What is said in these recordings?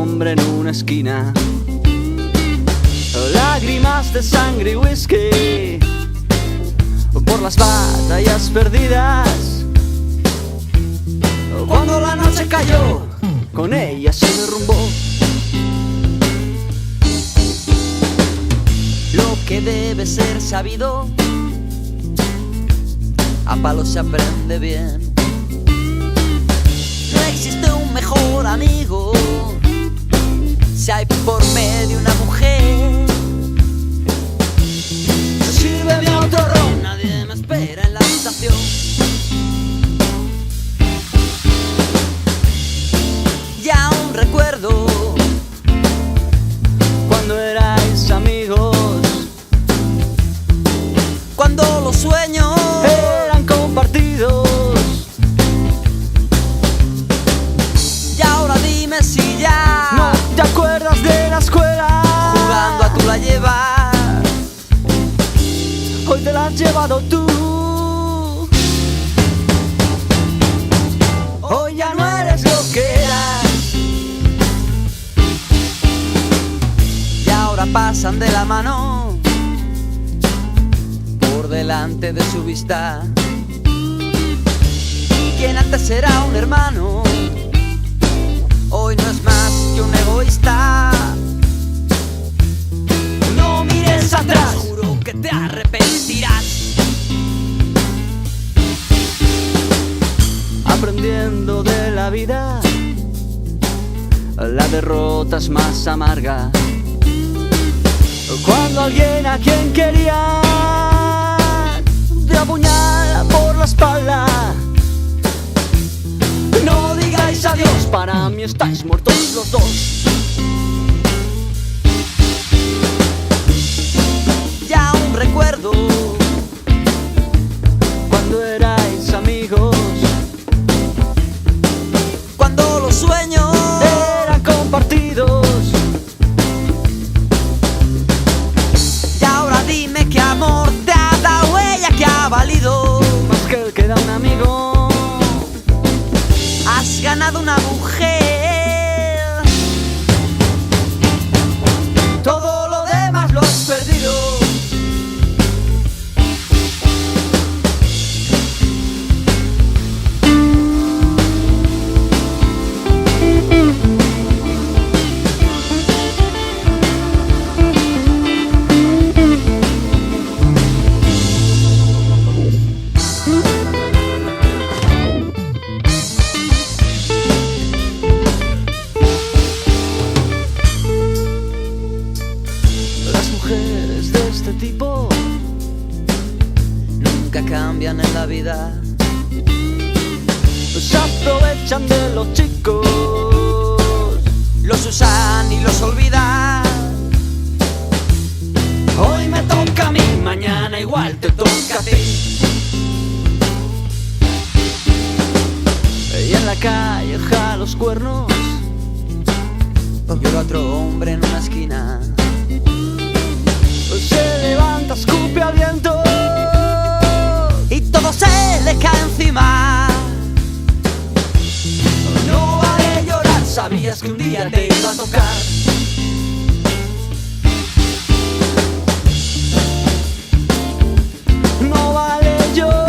hombre en una esquina. Lágrimas de sangre y whisky por las batallas perdidas. Cuando la noche cayó, con ella se derrumbó. Lo que debe ser sabido, a palos se aprende bien. No existe un mejor amigo si hay por medio una mujer. Sírveme otro ron, nadie me espera en la habitación. Y aún recuerdo cuando erais amigos, cuando los sueños eran compartidos. Y ahora dime si ya no te acuerdas de la escuela, jugando a tú la llevas. Hoy te la has llevado tú. Hoy ya no eres lo que eras. Y ahora pasan de la mano por delante de su vista. Quien antes era un hermano, hoy no es más que un egoísta. No mires atrás, juro que te arrepentirás. Aprendiendo de la vida, la derrota es más amarga. Cuando alguien a quien quería te apuñala por la espalda. No digáis adiós, para mí estáis muertos los dos. Y aún recuerdo cuando erais amigos, cuando los sueños eran compartidos. Y ahora dime qué amor te ha dado ella, que ha valido más que el que da un amigo. Has ganado una mujer, todo lo demás lo has perdido. Mujeres de este tipo nunca cambian en la vida. Se aprovechan de los chicos, los usan y los olvidan. Hoy me toca a mí, mañana igual te toca a ti. Y en la calle ja los cuernos, y el otro hombre en una esquina se levanta, escupe al viento y todo se le cae encima. No vale llorar, sabías que un día te iba a tocar. No vale llorar,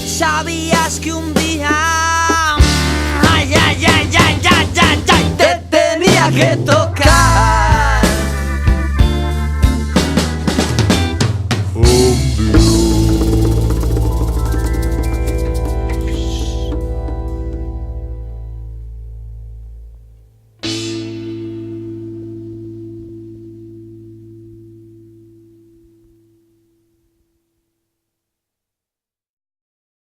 sabías que un día ay, ay, ay, ay, ay, ay, ay, te tenía que tocar.